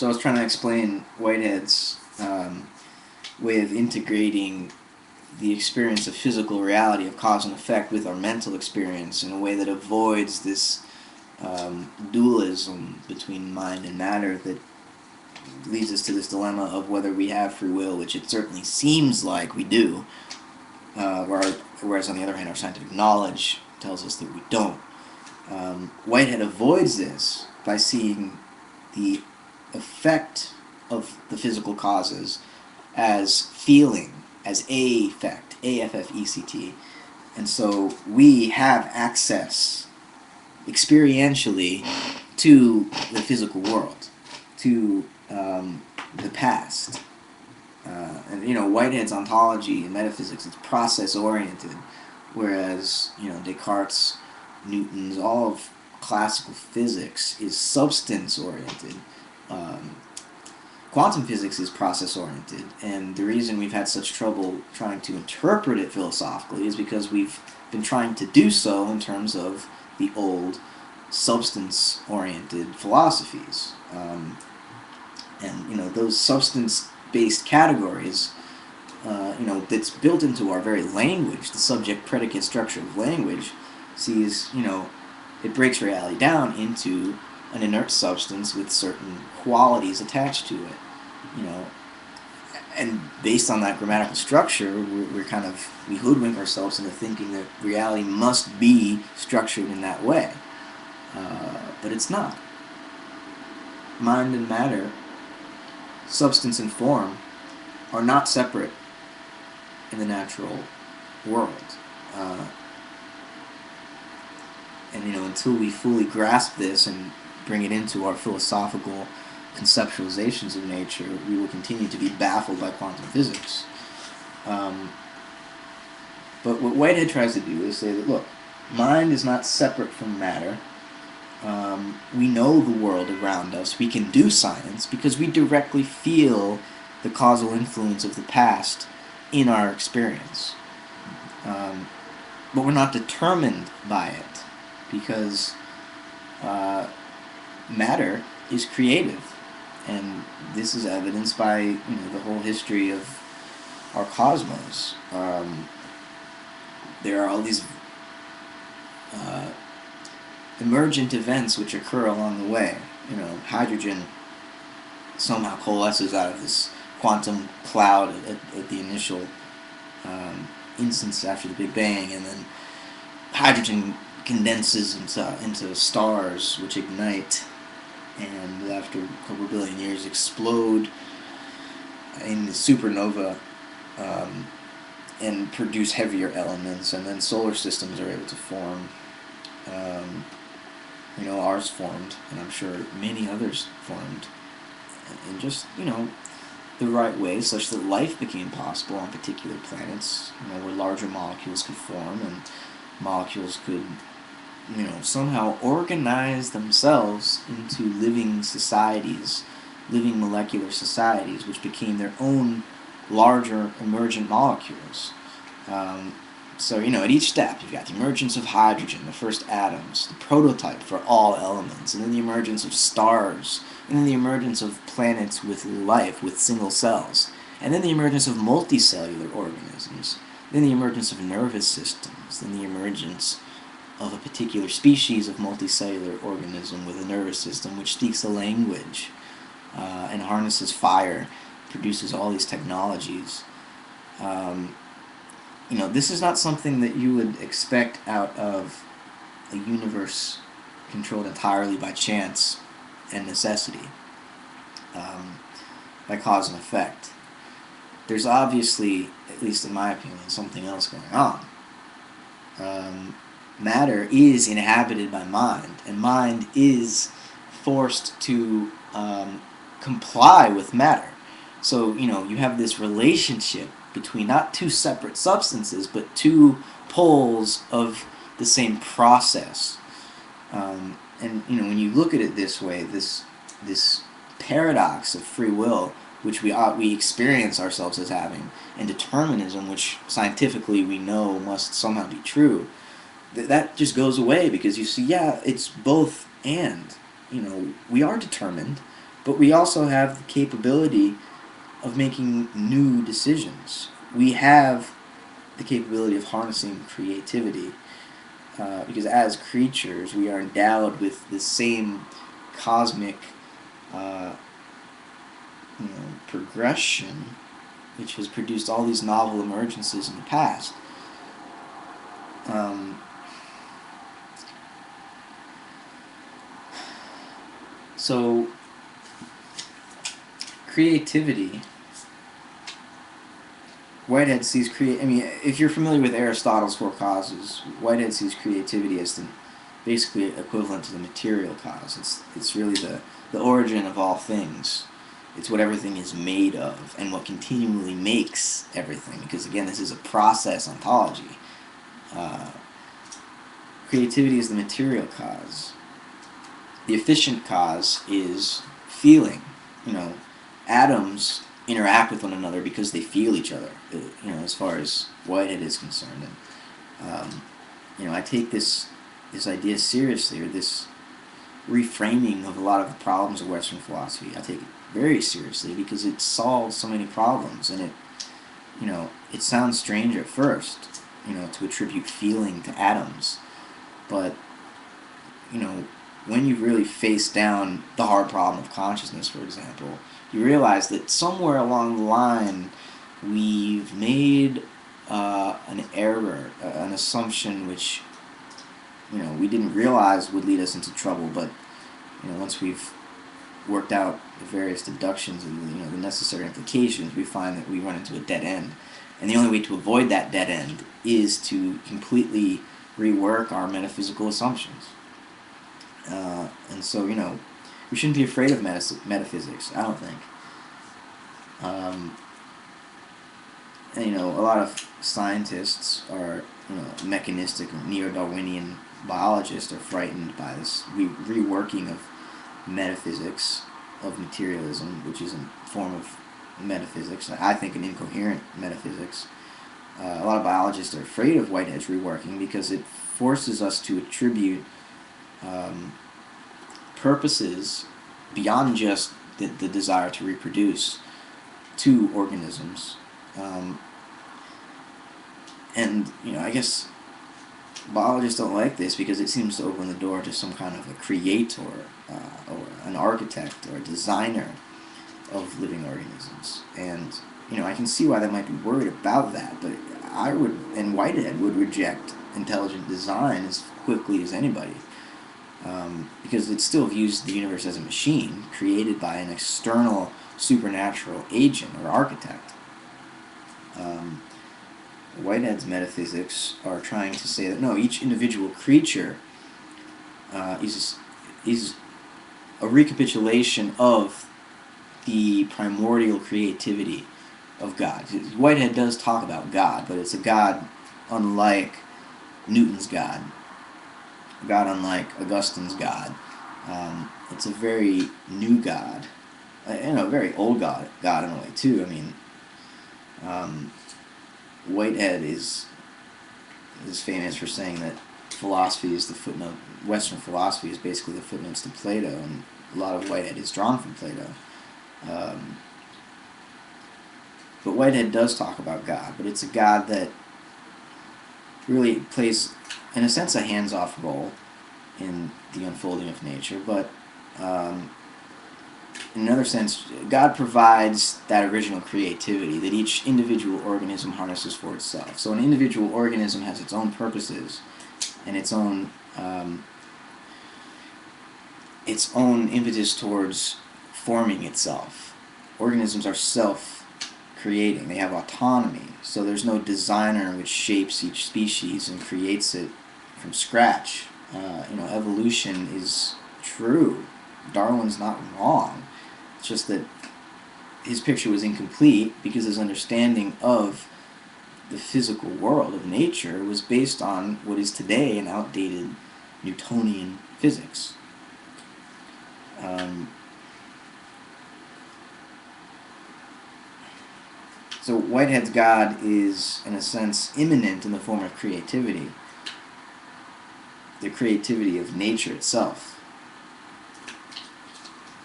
So I was trying to explain Whitehead's way of integrating the experience of physical reality of cause and effect with our mental experience in a way that avoids this dualism between mind and matter that leads us to this dilemma of whether we have free will, which it certainly seems like we do, whereas on the other hand, our scientific knowledge tells us that we don't. Whitehead avoids this by seeing the effect of the physical causes as feeling, as a effect, AFFECT. And so we have access experientially to the physical world, to the past. And Whitehead's ontology and metaphysics, it's process oriented, whereas Descartes, Newton's, all of classical physics is substance oriented. Um, Quantum physics is process oriented, and the reason we've had such trouble trying to interpret it philosophically is because we've been trying to do so in terms of the old substance oriented philosophies. And those substance based categories, that's built into our very language, the subject predicate structure of language, sees, it breaks reality down into an inert substance with certain qualities attached to it, you know, and based on that grammatical structure, we hoodwink ourselves into thinking that reality must be structured in that way, but it's not. Mind and matter, substance and form, are not separate in the natural world. Uh, and until we fully grasp this and bring it into our philosophical conceptualizations of nature, we will continue to be baffled by quantum physics. But what Whitehead tries to do is say that, look, mind is not separate from matter. We know the world around us. We can do science because we directly feel the causal influence of the past in our experience. But we're not determined by it because matter is creative, and this is evidenced by the whole history of our cosmos. There are all these emergent events which occur along the way. Hydrogen somehow coalesces out of this quantum cloud at the initial instance after the Big Bang, and then hydrogen condenses into stars which ignite, and after a couple billion years explode in the supernova, and produce heavier elements, and then solar systems are able to form. Ours formed, and I'm sure many others formed, in just the right way, such that life became possible on particular planets, where larger molecules could form, and molecules could somehow organize themselves into living societies, living molecular societies, which became their own larger emergent molecules. So, at each step, you've got the emergence of hydrogen, the first atoms, the prototype for all elements, and then the emergence of stars, and then the emergence of planets with life, with single cells, and then the emergence of multicellular organisms, then the emergence of nervous systems, then the emergence of a particular species of multicellular organism with a nervous system which speaks a language and harnesses fire, produces all these technologies. This is not something that you would expect out of a universe controlled entirely by chance and necessity, by cause and effect. There's obviously, at least in my opinion, something else going on. Matter is inhabited by mind, and mind is forced to comply with matter. So, you have this relationship between not two separate substances, but two poles of the same process. And when you look at it this way, this paradox of free will, which we experience ourselves as having, and determinism, which scientifically we know must somehow be true, that just goes away because you see, yeah, it's both and. We are determined, but we also have the capability of making new decisions. We have the capability of harnessing creativity because as creatures, we are endowed with the same cosmic uh, progression which has produced all these novel emergences in the past. Um, so, creativity. Whitehead sees I mean, if you're familiar with Aristotle's four causes, Whitehead sees creativity as the basically equivalent to the material cause. It's really the origin of all things. It's what everything is made of and what continually makes everything. Because again, this is a process ontology. Uh, creativity is the material cause. The efficient cause is feeling. You know, atoms interact with one another because they feel each other. As far as Whitehead is concerned, and I take this idea seriously, or this reframing of a lot of the problems of Western philosophy. I take it very seriously because it solves so many problems, and it sounds strange at first, to attribute feeling to atoms, but when you really face down the hard problem of consciousness, for example, you realize that somewhere along the line we've made an error, an assumption which we didn't realize would lead us into trouble, but once we've worked out the various deductions and the necessary implications, we find that we run into a dead end. And the only way to avoid that dead end is to completely rework our metaphysical assumptions. And so, we shouldn't be afraid of metaphysics, I don't think. And, a lot of scientists are, mechanistic or neo-Darwinian biologists are frightened by this reworking of metaphysics, of materialism, which is a form of metaphysics. I think an incoherent metaphysics. A lot of biologists are afraid of Whitehead's reworking because it forces us to attribute purposes beyond just the desire to reproduce to organisms. And I guess biologists don't like this because it seems to open the door to some kind of a creator or an architect or a designer of living organisms. And I can see why they might be worried about that, but I would, and Whitehead would reject intelligent design as quickly as anybody, because it still views the universe as a machine created by an external supernatural agent or architect. Whitehead's metaphysics are trying to say that no, each individual creature is a recapitulation of the primordial creativity of God. Whitehead does talk about God, but it's a God unlike Newton's God, a God unlike Augustine's God. It's a very new God, a very old God in a way too. I mean, Whitehead is famous for saying that philosophy is the footnote. Western philosophy is basically the footnotes to Plato, and a lot of Whitehead is drawn from Plato. But Whitehead does talk about God, but it's a God that really plays, in a sense, a hands-off role in the unfolding of nature, but in another sense, God provides that original creativity that each individual organism harnesses for itself. So an individual organism has its own purposes and its own impetus towards forming itself. Organisms are self-creating. They have autonomy. So there's no designer which shapes each species and creates it from scratch. Evolution is true. Darwin's not wrong. It's just that his picture was incomplete because his understanding of the physical world of nature was based on what is today an outdated Newtonian physics. So Whitehead's God is, in a sense, immanent in the form of creativity, the creativity of nature itself.